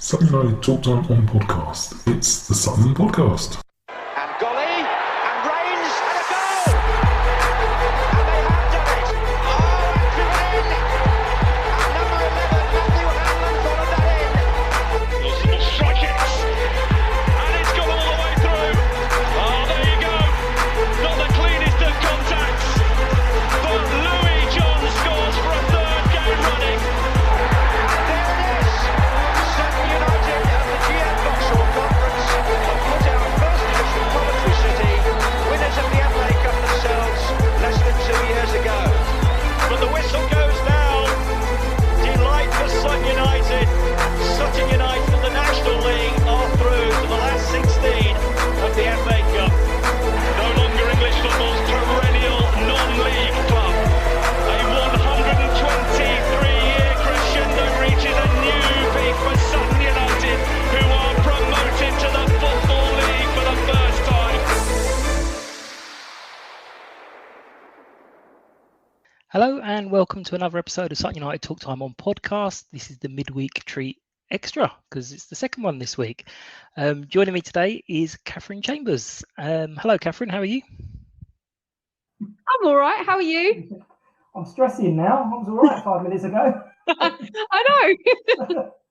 Sutton United Talk Time on podcast. It's the Sutton Podcast. And Golly, and Reigns, and a goal! And they have done it! Oh, and driven in! And number 11, Matthew Hanlon, followed that in. Wilson will strike it! And it's gone all the way through! Oh, there you go! Not the cleanest of contacts, but Louis John scores for a third game running. And there it is! Sutton United at the GM Vauxhall Conference have put out first division Coventry City, winners of the FA Cup themselves less than 2 years ago. But the whistle goes now. Delight for Sutton United. Sutton United in the National League are through to the last 16 of the FA Cup. No longer English football's perennial non-league club. A 123-year crescendo reaches a new peak for Sutton United, who are promoted to the Football League for the first time. Hello and welcome to another episode of Sutton United Talk Time on podcast. This is the midweek treat extra because it's the second one this week. Joining me today is Catherine Chambers. Hello, Catherine. How are you? I'm all right. How are you? I'm stressing now. I was all right 5 minutes ago. I know.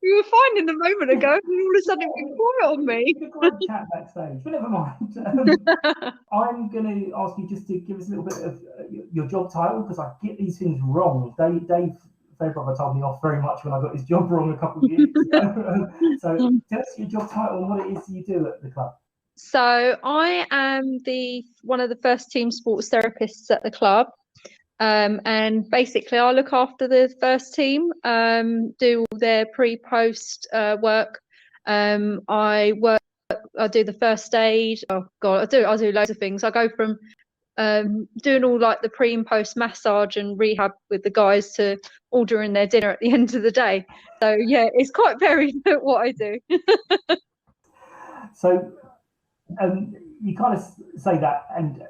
You were fine in the moment ago, and all of a sudden it went quiet on me. We could chat backstage, but never mind. I'm going to ask you just to give us a little bit of your job title, because I get these things wrong. Dave Fairbrother told me off very much when I got his job wrong a couple of years ago. So tell us your job title and what it is you do at the club. So I am one of the first team sports therapists at the club. And basically I look after the first team, do all their pre-post work. I do the first aid. Oh God, I do loads of things. I go from doing all like the pre and post massage and rehab with the guys to ordering their dinner at the end of the day. So yeah, it's quite varied what I do. So you kind of say that, and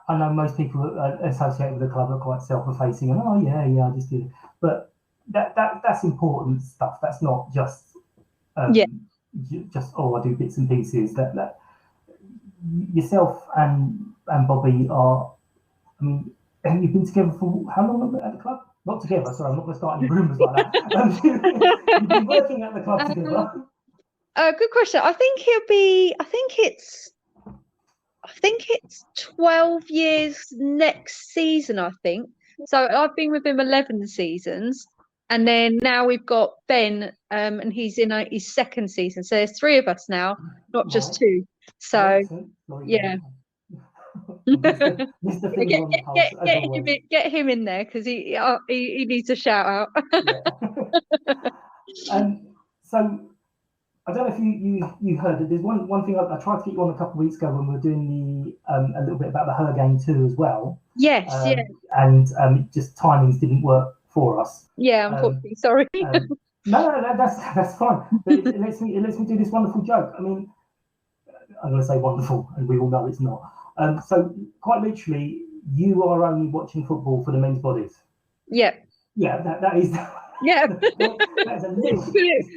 I know most people associated with the club are quite self-effacing and I just did it. But that's important stuff. That's not just I do bits and pieces. That yourself and Bobby are. I mean, have you been together for how long at the club? Not together. Sorry, I'm not going to start any rumours like that. You've been working at the club together. Good question. I think it's 12 years next season, I think. So I've been with him 11 seasons. And then now we've got Ben, and he's in his second season. So there's 3 of us now, not just 2. So, yeah. Get him in there because he needs a shout out. So I don't know if you heard it. There's one thing I tried to get you on a couple of weeks ago when we were doing a little bit about the Her game too as well. Yes, And just timings didn't work for us. Yeah, unfortunately, sorry. No, that's fine. But it lets me do this wonderful joke. I mean, I'm going to say wonderful, and we all know it's not. So quite literally, you are only watching football for the men's bodies. Yeah. Yeah, that is. Yeah. That's a little,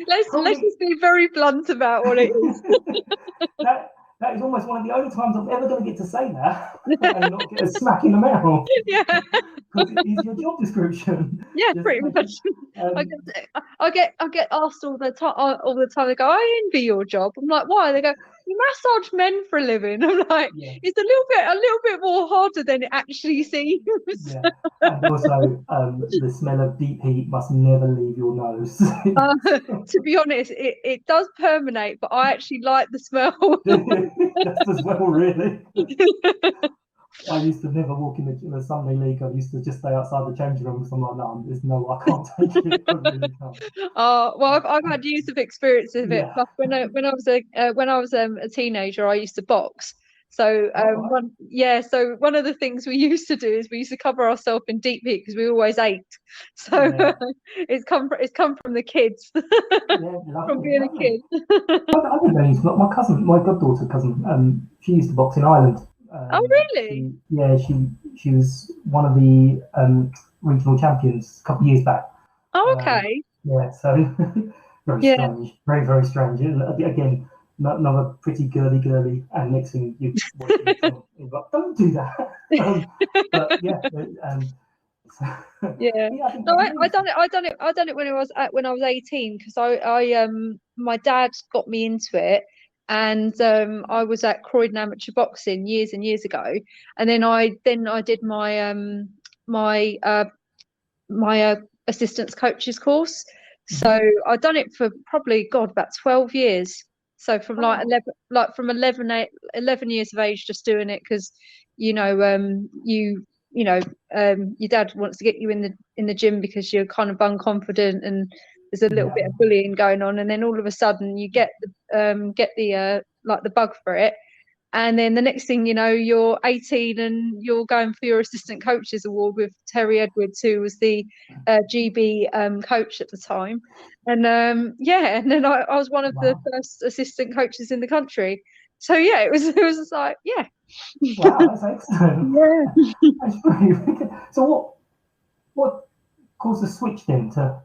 let's just be very blunt about what it is. that is almost one of the only times I'm ever going to get to say that and not get a smack in the mouth. Yeah. Because it is your job description. Yeah, pretty much. I get asked all the time. They go, "I envy your job." I'm like, "Why?" They go, "You massage men for a living." I'm like, "It's a little bit more harder than it actually seems." Yeah. And also, the smell of deep heat must never leave your nose. To be honest, it does permeate, but I actually like the smell. That's as well, really. I used to never walk in the Sunday league. I used to just stay outside the changing room. So I'm like, no, there's no, I can't take it. I really can't. Well, I've had years of experience of it. But when I was a teenager, I used to box. So so one of the things we used to do is we used to cover ourselves in deep heat because we always ate. So it's come from the kids, from being a kid. I didn't know. My cousin, my goddaughter cousin, she used to box in Ireland. Oh really? She was one of the regional champions a couple of years back. Oh okay. So very Yeah. strange, very, very strange. Again, another pretty girly, and next thing you you're like, don't do that. But yeah, Yeah. I think No, that I done it when I was 18, because I my dad got me into it, and I was at Croydon Amateur Boxing years and years ago, and then I did my assistance coaches course. So I'd done it for probably about 12 years. So from like 11 years of age, just doing it because your dad wants to get you in the gym because you're kind of unconfident and there's a little bit of bullying going on, and then all of a sudden you get the like the bug for it. And then the next thing you know, you're 18 and you're going for your assistant coaches award with Terry Edwards, who was the GB coach at the time. And and then I was one of the first assistant coaches in the country. So yeah, it was just like, yeah. Wow, that's excellent. Yeah. That's pretty good. So what caused the switch then to?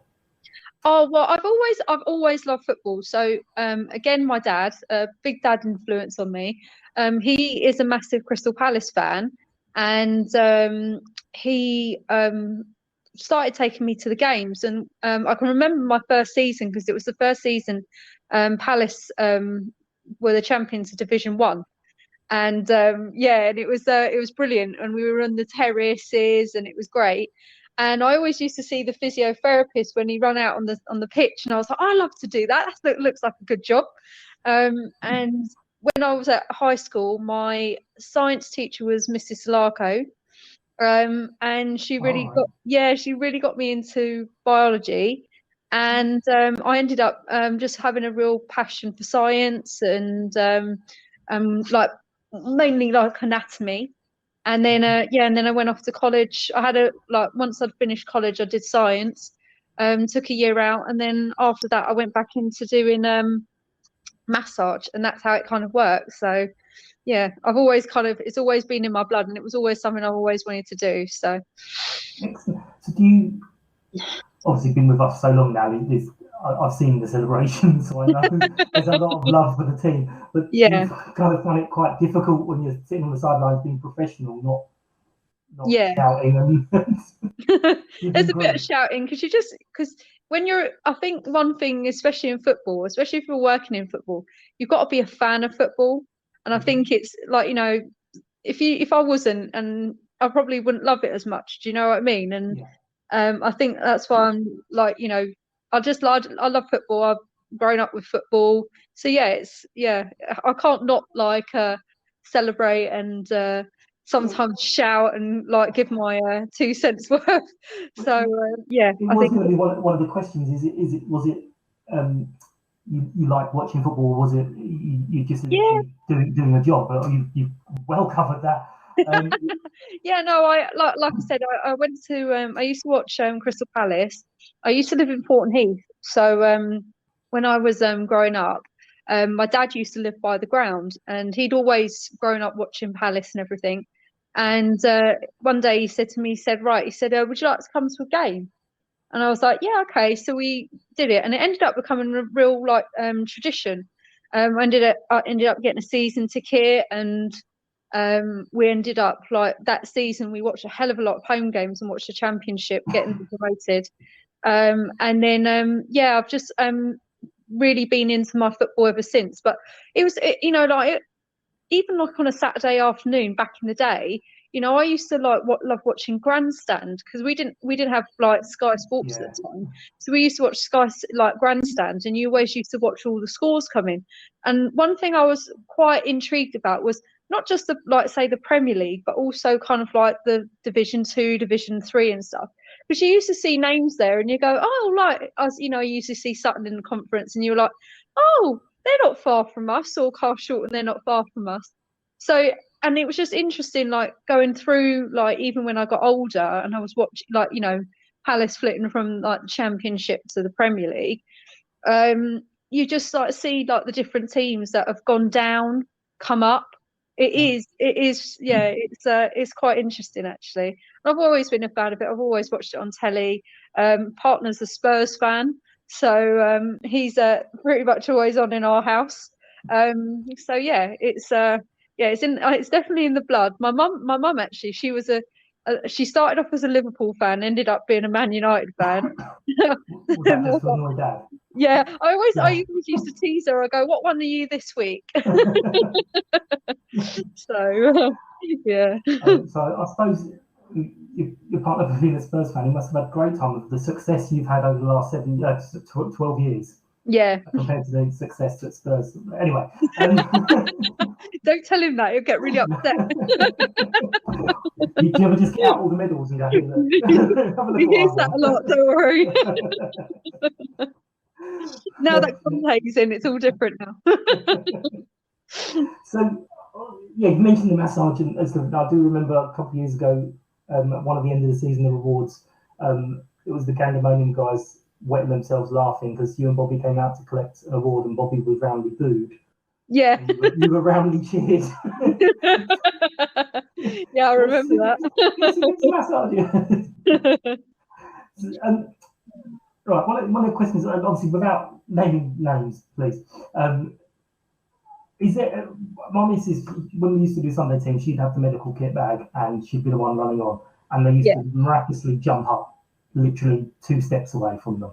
Oh well, I've always loved football. So again, my dad, a big dad influence on me. He is a massive Crystal Palace fan, and he started taking me to the games. And I can remember my first season because it was the first season Palace were the champions of Division One. And and it was brilliant, and we were on the terraces, and it was great. And I always used to see the physiotherapist when he ran out on the pitch, and I was like, I love to do that. That looks like a good job. And when I was at high school, my science teacher was Mrs. Larko, and she really got me into biology. And I ended up just having a real passion for science, and like mainly like anatomy. And then and then I went off to college. I had once I'd finished college, I did science, took a year out, and then after that I went back into doing massage, and that's how it kind of works. So yeah, it's always been in my blood, and it was always something I've always wanted to do. So Excellent. So do you obviously been with us so long now? I've seen the celebrations, so I know there's a lot of love for the team. But yeah, you kind of find it quite difficult when you're sitting on the sidelines being professional, not shouting and. there's a bit of shouting because when I think one thing, especially in football, especially if you're working in football, you've got to be a fan of football. And I think it's like, if I wasn't, and I probably wouldn't love it as much. Do you know what I mean? And I think that's why I'm like, I love football. I've grown up with football. So I can't not celebrate and sometimes shout and give my 2 cents worth. So It was going to be one of the questions. Was it you like watching football? Or was it you just doing a job? But you well covered that. I like I said, I went to I used to watch Crystal Palace. I used to live in Porton Heath, so when I was growing up, my dad used to live by the ground, and he'd always grown up watching Palace and everything. And one day he said to me, would you like to come to a game? And I was like, yeah, okay. So we did it, and it ended up becoming a real tradition. I ended up getting a season ticket, and we ended up that season we watched a hell of a lot of home games and watched the championship getting promoted. And then I've just really been into my football ever since. But it was even on a Saturday afternoon back in the day, I used to love watching Grandstand, because we didn't have Sky Sports at the time, so we used to watch Sky Grandstand, and you always used to watch all the scores come in. And one thing I was quite intrigued about was not just the Premier League, but also kind of the Division 2, Division 3 and stuff. Because you used to see names there, and you go, oh, I used to see Sutton in the conference, and you were like, oh, they're not far from us, or Carshort, and they're not far from us. So, and it was just interesting, going through, even when I got older and I was watching, Palace flitting from the Championship to the Premier League. You just see the different teams that have gone down, come up. It's quite interesting, actually. And I've always been a fan of it. I've always watched it on telly. Partner's a Spurs fan, So he's pretty much always on in our house. So yeah, it's definitely in the blood. My mum actually, she started off as a Liverpool fan, ended up being a Man United fan. Was that just to annoy Dad? Yeah, I always used to tease her. I go, "What one are you this week?" So yeah. So I suppose your partner being a Spurs fan, you must have had a great time with the success you've had over the last 12 years. Yeah. Compared to the success at Spurs. Anyway. Don't tell him that, he'll get really upset. Do you ever just get out all the medals and go, hey, look, he hears that a lot, don't worry. Now that Conte's in, it's all different now. So, yeah, you mentioned the massage, and I do remember a couple of years ago, at one of the end of the season of awards, it was the Gandemonium guys wetting themselves laughing because you and Bobby came out to collect an award and Bobby was roundly booed. Yeah. You were roundly cheered. Yeah, I remember that. Right, one of the questions, obviously without naming names, please. Is there, my missus, when we used to do Sunday team, she'd have the medical kit bag and she'd be the one running on, and they used to miraculously jump up literally 2 steps away from them.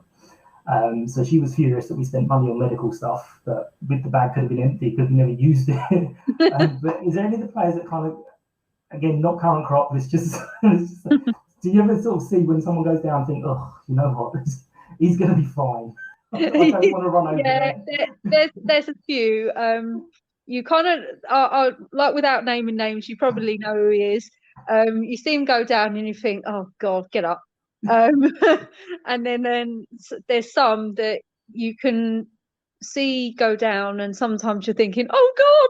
So she was furious that we spent money on medical stuff, but with the bag could have been empty because we never used it. But is there any of the players that kind of, again, not current crop, it's just do you ever sort of see when someone goes down and think, oh, you know what, he's going to be fine? I don't want to run over there. There's a few. You kind of are like, without naming names, you probably know who he is. You see him go down and you think, oh God, get up. And then there's some that you can see go down, and sometimes you're thinking, oh God,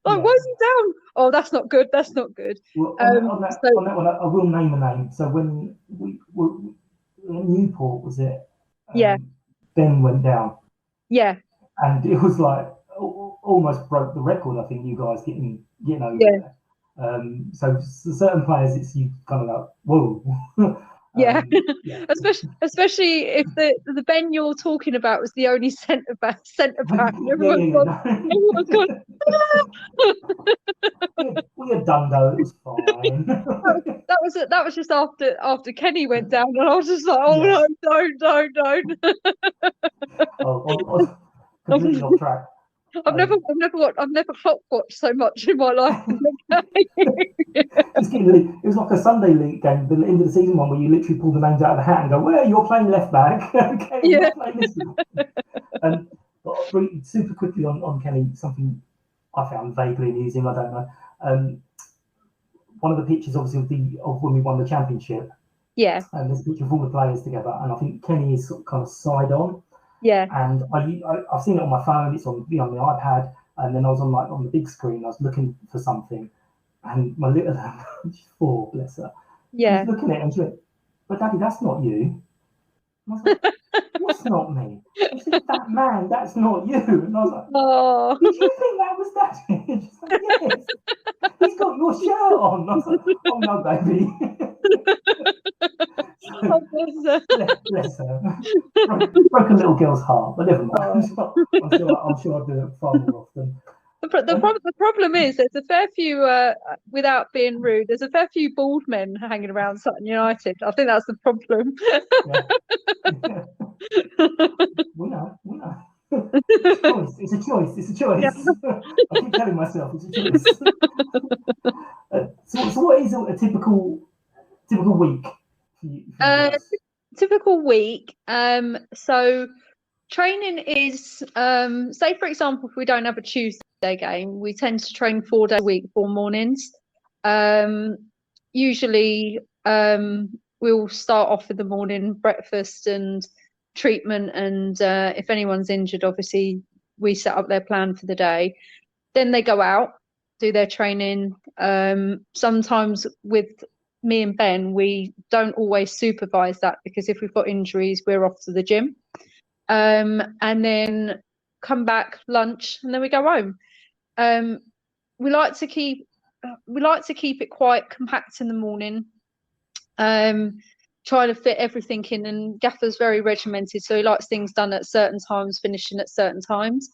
like, why is he down? Oh, that's not good. That's not good. Well, on that one, I will name a name. So when we were in Newport, was it? Ben went down. Yeah. And it was like almost broke the record. I think you guys getting over there. So certain players, you kind of like, whoa. Yeah. Especially if the Ben you're talking about was the only centre back. Everyone's gone. We had done though. It was fine. that was just after Kenny went down, and I was just like, oh no, don't. Oh, completely off track. I've never clock watched so much in my life. It was like a Sunday league game, the end of the season one, where you literally pull the names out of the hat and go, "Well, you're playing left back." Okay, you're playing this one. Super quickly on Kenny, something I found vaguely amusing. I don't know. One of the pictures, obviously, of when we won the championship. Yeah. And there's a picture of all the players together, and I think Kenny is sort of kind of side on. Yeah. And I've seen it on my phone. It's on the iPad, and then I was on the big screen. I was looking for something, and my little 4, bless her. Yeah. She was looking at it and she went, "But Daddy, that's not you." And I was like, "What's not me?" She said, "That man, that's not you." And I was like, "Oh, did you think that was Daddy?" She's like, "Yes, he's got your shirt on." And I was like, "Oh no, baby." Bless her. Broke a little girl's heart, but never mind. I'm sure I'll do it far more often. The problem is there's a fair few, without being rude, there's a fair few bald men hanging around Sutton United. I think that's the problem. We know. It's a choice. Yeah. I keep telling myself it's a choice. So what is a typical week for you guys? Typical week. So training is, say for example, if we don't have a Tuesday game, we tend to train 4 days a week, 4 mornings. Usually we'll start off with the morning breakfast and treatment, and if anyone's injured, obviously we set up their plan for the day. Then they go out, do their training. Sometimes with me and Ben, we don't always supervise that, because if we've got injuries, we're off to the gym, and then come back, lunch, and then we go home. We like to keep it quite compact in the morning, trying to fit everything in, and Gaffer's very regimented, so he likes things done at certain times, finishing at certain times.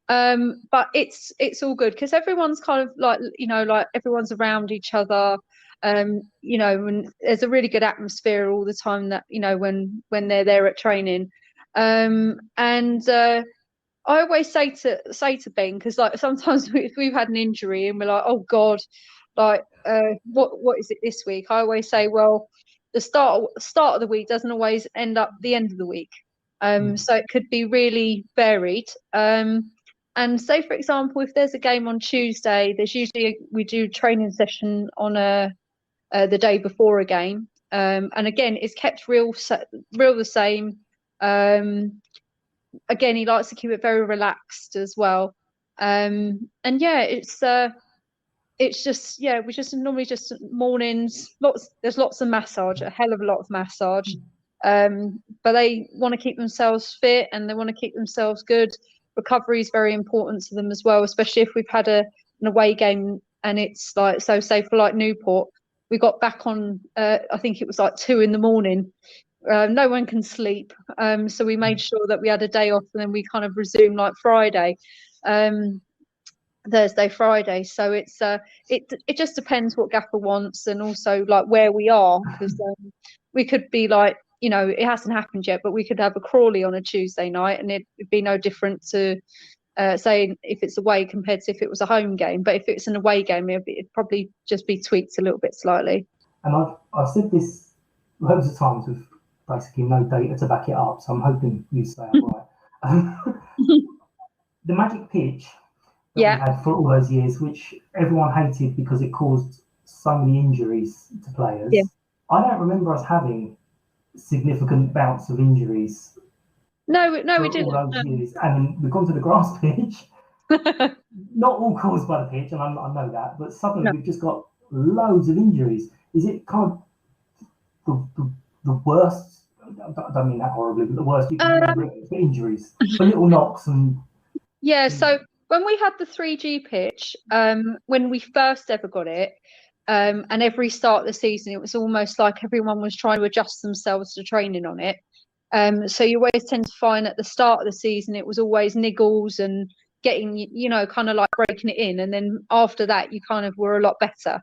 But it's all good because everyone's kind of like, like everyone's around each other. And there's a really good atmosphere all the time that, when they're there at training. I always say to Ben, because like sometimes if we've had an injury and we're like, oh God, like what is it this week? I always say, well, the start of the week doesn't always end up the end of the week. So it could be really varied. And say, for example, if there's a game on Tuesday, we do training session on the day before a game. And again, it's kept real the same. Again, he likes to keep it very relaxed as well. And yeah, it's just, we just normally just mornings, there's lots of massage, a hell of a lot of massage. But they want to keep themselves fit and they want to keep themselves good. Recovery is very important to them as well, especially if we've had an away game and it's like, so say for like Newport, we got back on, I think it was like 2 a.m. No one can sleep. So we made sure that we had a day off and then we kind of resumed like Friday, Thursday, Friday. So it's it just depends what Gaffer wants and also like where we are, because we could be like, it hasn't happened yet, but we could have a Crawley on a Tuesday night and it'd be no different to say if it's away compared to if it was a home game. But if it's an away game, it'd probably just be tweaked a little bit slightly. And I've said this loads of times with basically no data to back it up, so I'm hoping you say I'm right. The magic pitch that we had for all those years, which everyone hated because it caused so many injuries to players. Yeah. I don't remember us having significant bouts of injuries. No, we didn't. All those years. And we've gone to the grass pitch. Not all caused by the pitch, and I know that, but suddenly we've just got loads of injuries. Is it kind of the worst? I don't mean that horribly, but the worst you can remember for injuries, for little knocks and. Yeah, so when we had the 3G pitch, when we first ever got it, and every start of the season, it was almost like everyone was trying to adjust themselves to training on it. So you always tend to find at the start of the season, it was always niggles and getting, kind of like breaking it in. And then after that, you kind of were a lot better.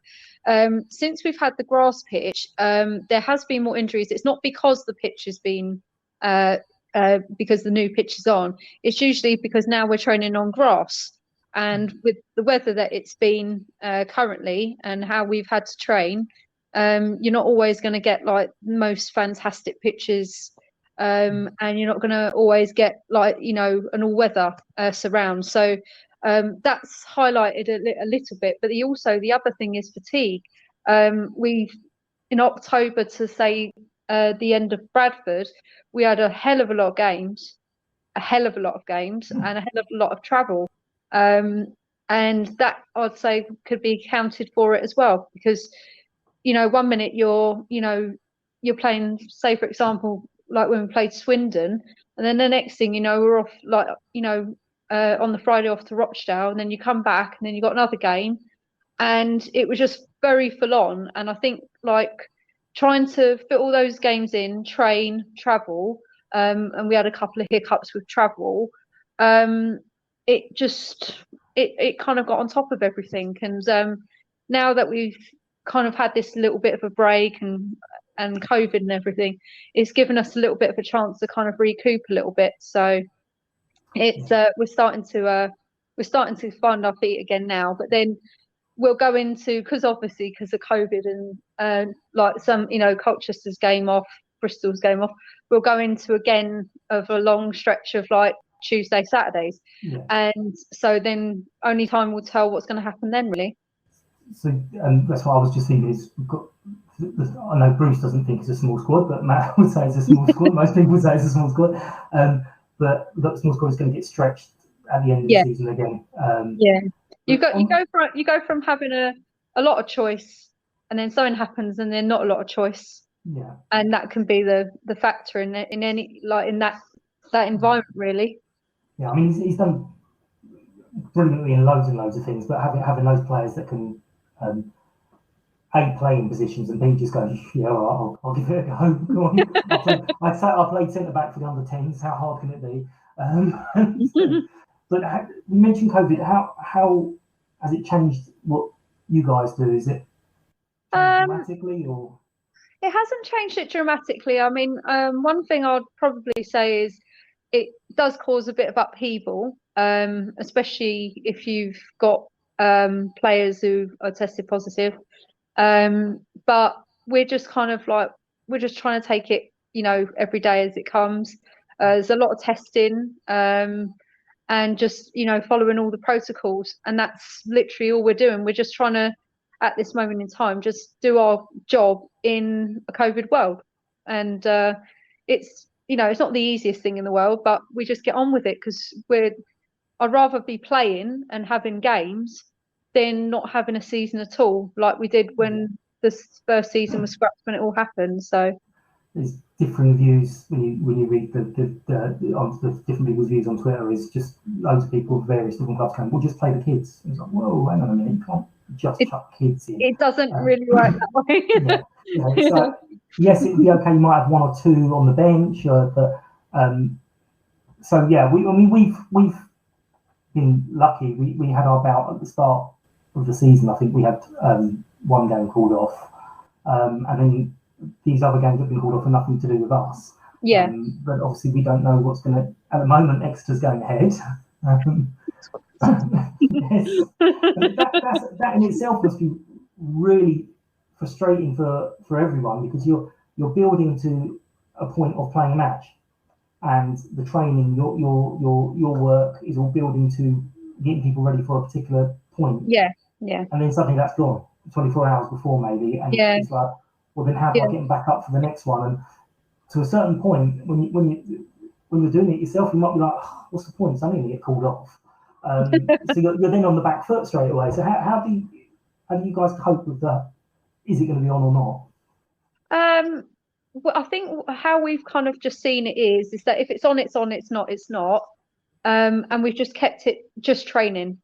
Since we've had the grass pitch, there has been more injuries. It's not because the pitch has been, because the new pitch is on. It's usually because now we're training on grass. And with the weather that it's been currently and how we've had to train, you're not always going to get like most fantastic pitches. And you're not going to always get like, an all-weather surround. So that's highlighted a little bit. But the other thing is fatigue. We've, in October to say the end of Bradford, we had a hell of a lot of games, and a hell of a lot of travel. And that I'd say could be counted for it as well, because, 1 minute you're playing, say, for example, like when we played Swindon, and then the next thing we're off like on the Friday off to Rochdale, and then you come back and then you got another game, and it was just very full on. And I think like trying to fit all those games in, train, travel, and we had a couple of hiccups with travel, it kind of got on top of everything. And now that we've kind of had this little bit of a break and COVID and everything, it's given us a little bit of a chance to kind of recoup a little bit. So it's we're starting to find our feet again now. But then we'll go into, because of COVID and like some Colchester's game off, Bristol's game off, we'll go into again of a long stretch of like Tuesday, Saturdays, and so then only time will tell what's going to happen then, really. So that's what I was just thinking is, I know Bruce doesn't think it's a small squad, but Matt would say it's a small squad. Most people would say it's a small squad, but that small squad is going to get stretched at the end of the season again. You go from having a lot of choice, and then something happens, and then not a lot of choice. Yeah, and that can be the factor in any like in that environment, really. Yeah, I mean he's done brilliantly in loads and loads of things, but having those players that can playing positions, and B just goes, yeah, all right, I'll give it a go. Go on. I played centre back for the under 10s. How hard can it be? But you mentioned COVID. How has it changed what you guys do? Is it changed dramatically, or? It hasn't changed it dramatically. I mean, one thing I'd probably say is it does cause a bit of upheaval, especially if you've got players who are tested positive. But we're just kind of like, we're just trying to take it, every day as it comes. There's a lot of testing, and just, following all the protocols. And that's literally all we're doing. We're just trying to, at this moment in time, just do our job in a COVID world. And it's, it's not the easiest thing in the world, but we just get on with it, because I'd rather be playing and having games than not having a season at all, like we did when the first season was scrapped, when it all happened. So there's different views when you read the different people's views on Twitter. Is just loads of people of various different clubs going, we'll just play the kids. And it's like, whoa, hang on a minute, you can't just chuck kids in. It doesn't really work that way. It's like, yes, it'd be okay. You might have one or two on the bench, but so yeah, we've been lucky. We had our bout at the start of the season. I think we had one game called off, and then these other games have been called off for nothing to do with us. Yeah. But obviously we don't know what's going to. At the moment, Exeter's going ahead. Yes. That in itself must be really frustrating for everyone, because you're building to a point of playing a match, and the training, your work is all building to getting people ready for a particular point. Yeah. And then suddenly that's gone 24 hours before maybe, and it's like, well, then how do I get them back up for the next one? And to a certain point, when you're doing it yourself, you might be like, oh, what's the point? It's only going to get called off. So you're then on the back foot straight away. So how do you guys cope with that? Is it going to be on or not? Well, I think how we've kind of just seen it is that if it's on, it's on. It's not, it's not. And we've just kept it just training.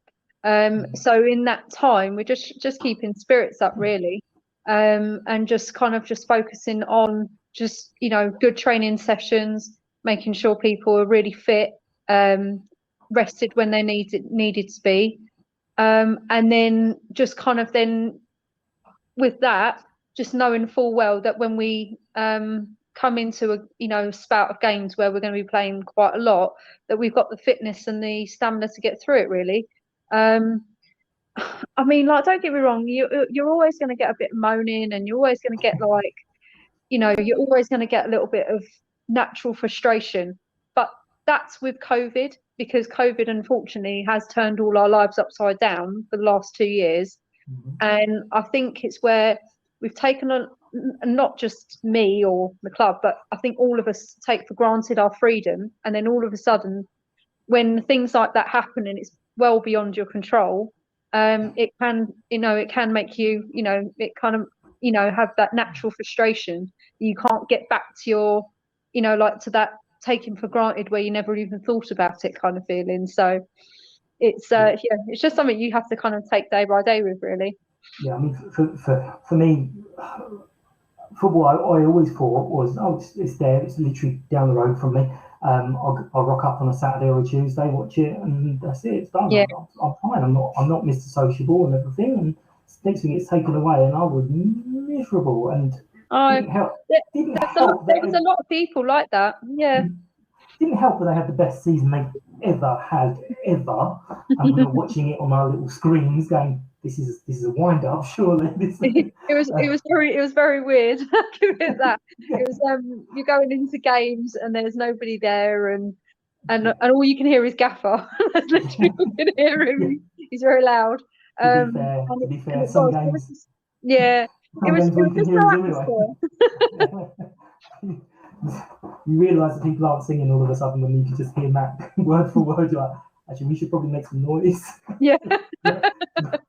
So in that time, we're just keeping spirits up, really, and just kind of just focusing on just, good training sessions, making sure people are really fit, rested when they needed to be, and then just kind of then with that, just knowing full well that when we come into a spout of games where we're going to be playing quite a lot, that we've got the fitness and the stamina to get through it, really. I mean, like, don't get me wrong, you're always going to get a bit of moaning, and you're always going to get like, you're always going to get a little bit of natural frustration. But that's with COVID, because COVID unfortunately has turned all our lives upside down for the last 2 years. And I think it's where we've taken not just me or the club, but I think all of us take for granted our freedom. And then all of a sudden, when things like that happen and it's well beyond your control, it can make you, it kind of, have that natural frustration. You can't get back to your, like to that taken for granted where you never even thought about it kind of feeling. So it's it's just something you have to kind of take day by day with, really. Yeah, I mean, for me, football, I always thought was, it's there, it's literally down the road from me. I'll rock up on a Saturday or a Tuesday, watch it, and that's it. It's done. Yeah. I'm fine. I'm not Mr. Sociable and everything. And next thing it's taken away, and I was miserable. And didn't help. There was a lot of people like that. Yeah. Didn't help that they had the best season they've ever had ever. And we were watching it on our little screens, going, "This is a wind up, surely." It was very weird. Give it that. It was you're going into games and there's nobody there, and all you can hear is Gaffer. That's literally all you can hear him. He's very loud. To be fair, some games. It was just no atmosphere. You realise that people aren't singing all of a sudden when you can just hear Matt word for word. You're like, actually, we should probably make some noise. Yeah.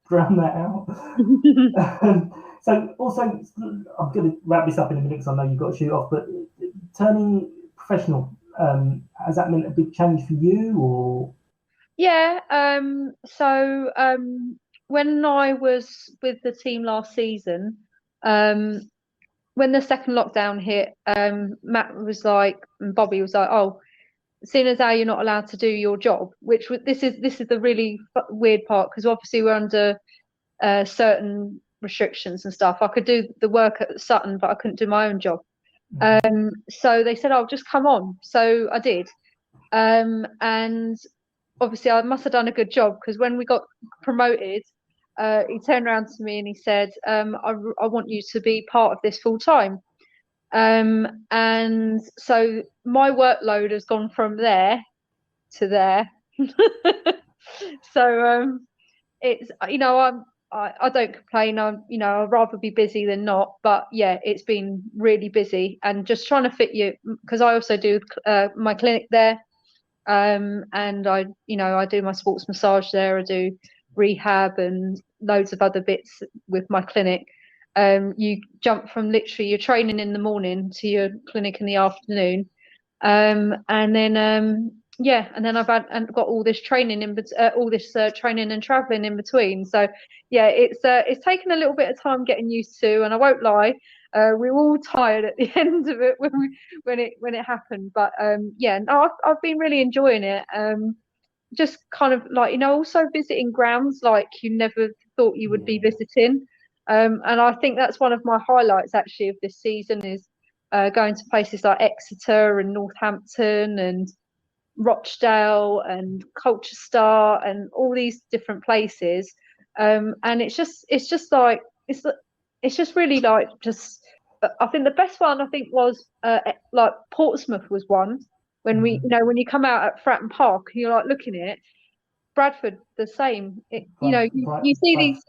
Drown that out. So also, I'm going to wrap this up in a minute because I know you've got to shoot off, but turning professional, has that meant a big change for you, or? Yeah. So when I was with the team last season, When the second lockdown hit, Matt was like, and Bobby was like, oh, seeing as how you're not allowed to do your job, which this is the really weird part, because obviously we're under certain restrictions and stuff. I could do the work at Sutton, but I couldn't do my own job. So they said, "Oh, just come on." So I did, and obviously I must have done a good job, because when we got promoted, he turned around to me and he said, I want you to be part of this full time. And so my workload has gone from there to there. So it's, I don't complain. I'd rather be busy than not. But yeah, it's been really busy, and just trying to fit you, because I also do my clinic there. And I do my sports massage there. I do rehab and loads of other bits with my clinic. You jump from literally your training in the morning to your clinic in the afternoon, and then I've got all this training training and traveling in between. So yeah, it's taken a little bit of time getting used to, and I won't lie, we were all tired at the end of it when it happened. But I've been really enjoying it. Just kind of like, also visiting grounds like you never thought you would be visiting. And I think that's one of my highlights actually of this season, is going to places like Exeter and Northampton and Rochdale and Colchester and all these different places. And it's just really like, just, I think the best one was like Portsmouth was one, when when you come out at Fratton Park, you're like looking at it. Bradford the same. You see these.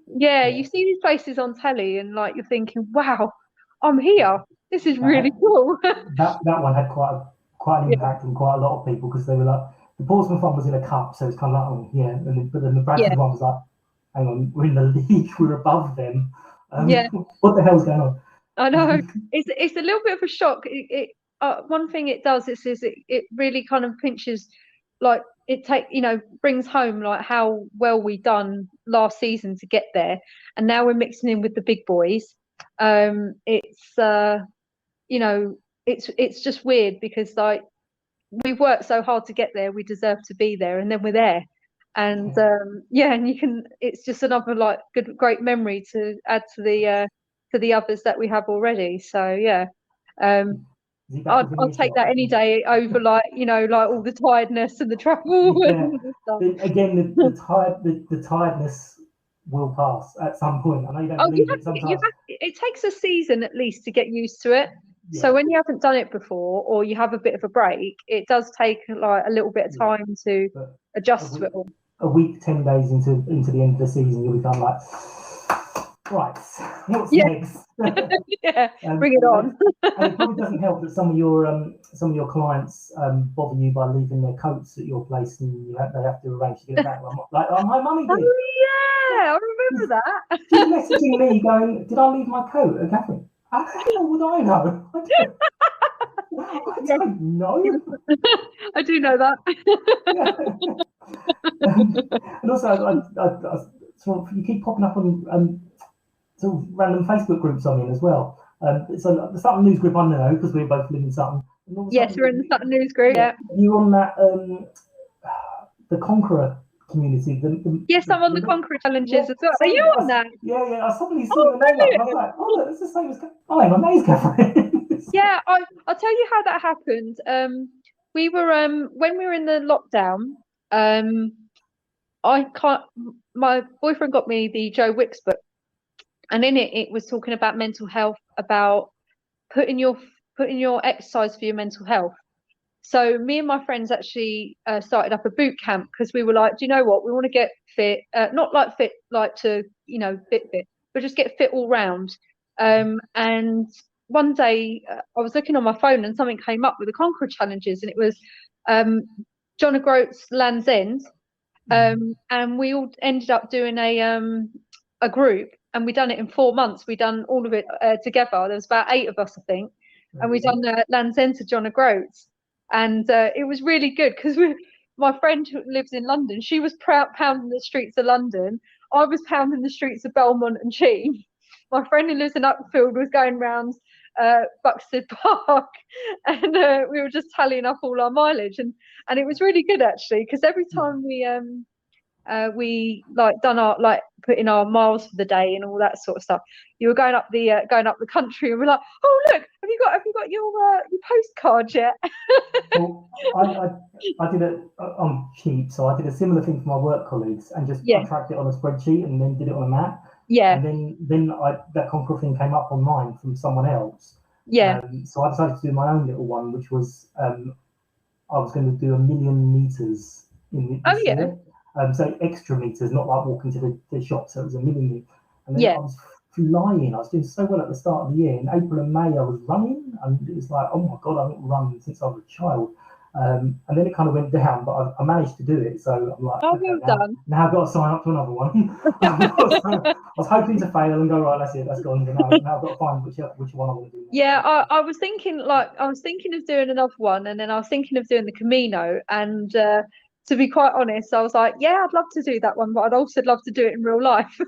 Yeah, you see these places on telly, and like you're thinking, "Wow, I'm here. This is really cool." that one had quite an impact on quite a lot of people, because they were like, the Portsmouth one was in a cup, so it's kind of like, oh yeah, but then the Bradford one was like, hang on, we're in the league, we're above them. What the hell's going on? I know. It's a little bit of a shock. One thing it does is it really kind of pinches, like brings home like how well we done last season to get there, and now we're mixing in with the big boys. It's just weird, because like we've worked so hard to get there, we deserve to be there, and then we're there. And and it's just another like great memory to add to the others that we have already. So yeah, I'll take that any day over like all the tiredness and the travel. Yeah. And stuff. Again, the tiredness will pass at some point. I know you don't believe it sometimes. It takes a season at least to get used to it. Yeah. So when you haven't done it before, or you have a bit of a break, it does take like a little bit of time to adjust to it all. A week, 10 days into the end of the season, you'll become like, right, what's next? Bring it on. And it probably doesn't help that some of your clients bother you by leaving their coats at your place, and they have to arrange to get it back. Like my mummy did. Oh yeah, I remember that. She's messaging me going, "Did I leave my coat at Catherine?" How the hell would I know? I don't know. I do know that. And also, I sort of, you keep popping up on sort of random Facebook groups I'm in as well. So the Sutton News group, I know, because we both live in Sutton. Yes, we're in the Sutton News group. Yeah. You're on that the Conqueror community. Yes, I'm on the Conqueror challenges as well. Are you on that? Yeah. I suddenly saw the name up, and I was like, oh, look, it's the same as. Oh, my name's Catherine. Yeah, I'll tell you how that happened. We were when we were in the lockdown. My boyfriend got me the Joe Wicks book, and in it was talking about mental health, about putting your exercise for your mental health. So me and my friends actually started up a boot camp, because we were like, do you know what? We want to get fit, not like fit like to fit, but just get fit all round. And one day I was looking on my phone, and something came up with the Conqueror challenges, and it was John O'Groats Land's End. And we all ended up doing a group, and we done it in 4 months. We done all of it together. There was about 8 of us, I think, and we done Land's End to John O'Groats, and it was really good, because my friend who lives in London, she was pounding the streets of London. I was pounding the streets of Belmont and Cheam, my friend who lives in Uckfield was going round Buxted Park, and we were just tallying up all our mileage, and it was really good actually, because every time we like done our like put in our miles for the day and all that sort of stuff, you were going up the country, and we're like, oh look, have you got your postcard yet? Well, I did it on cheap, so I did a similar thing for my work colleagues, and just I tracked it on a spreadsheet and then did it on a map. Yeah. And then that Conqueror thing came up on mine from someone else. Yeah. So I decided to do my own little one, which was I was going to do 1 million meters in this year. So extra meters, not like walking to the shop. So it was 1 million. And then I was flying. I was doing so well at the start of the year. In April and May, I was running, and it was like, oh my God, I haven't run since I was a child. And then it kind of went down, but I managed to do it. So I'm like, now I've got to sign up to another one. I was hoping to fail and go, right, that's it, that's gone. Now I've got to find which one I want to do. Yeah, I was thinking of doing another one, and then I was thinking of doing the Camino. And to be quite honest, I was like, yeah, I'd love to do that one, but I'd also love to do it in real life.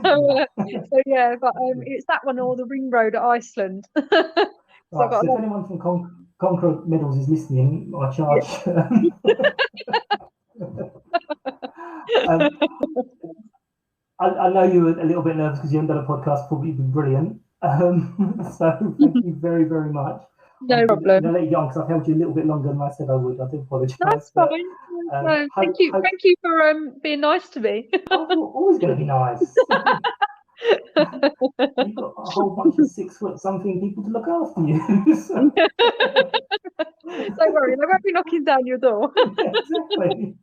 so yeah, but it's that one or the Ring Road at Iceland. So if anyone from Conqueror Medals is listening, I charge. I know you were a little bit nervous because you haven't done a podcast. Probably been brilliant. So thank you very, very much. No problem. I'm going to let you go on because I've held you a little bit longer than I said I would. I do apologise. That's fine. No, thank you for being nice to me. I'm always going to be nice. You've got a whole bunch of 6 foot something people to look after you. So. Don't worry, they won't be knocking down your door. Exactly.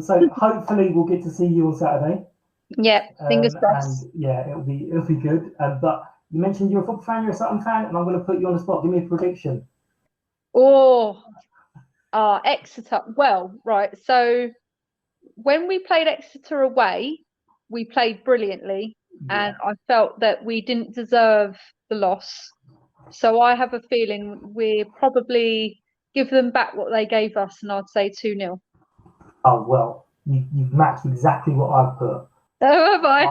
So hopefully we'll get to see you on Saturday. Yeah, fingers crossed. And yeah, it'll be good. But you mentioned you're a football fan, you're a Sutton fan, and I'm going to put you on the spot. Give me a prediction. Exeter. Well, right. So when we played Exeter away, we played brilliantly, and I felt that we didn't deserve the loss. So I have a feeling we'll probably give them back what they gave us, and I'd say 2-0. Oh, well, you've matched exactly what I've put. Oh, have I?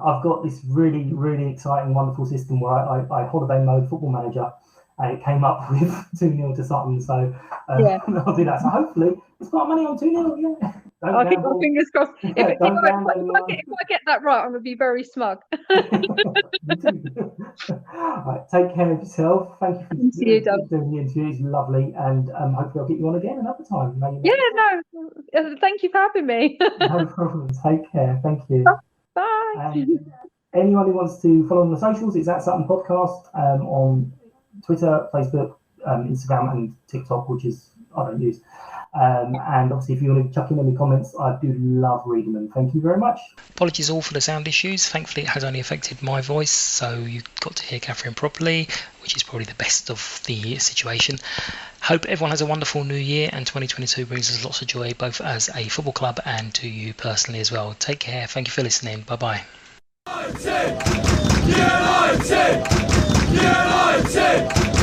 I've got this really, really exciting, wonderful system where I holiday mode Football Manager, and it came up with 2-0 to Sutton. So I'll do that. So hopefully it's got money on 2-0. Yeah. I'll keep my fingers crossed. If I get that right, I'm going to be very smug. Right, take care of yourself. Thank you for doing the interview. It's lovely, and hopefully I'll get you on again another time. Thank you for having me. No problem. Take care. Thank you. Bye. And anyone who wants to follow on the socials, it's at Sutton Podcast on Twitter, Facebook, Instagram, and TikTok, which is I don't use. And obviously, if you want to chuck in any comments, I do love reading them. Thank you very much. Apologies all for the sound issues. Thankfully, it has only affected my voice, so you got to hear Catherine properly, which is probably the best of the situation. Hope everyone has a wonderful new year, and 2022 brings us lots of joy, both as a football club and to you personally as well. Take care. Thank you for listening. Bye-bye. United!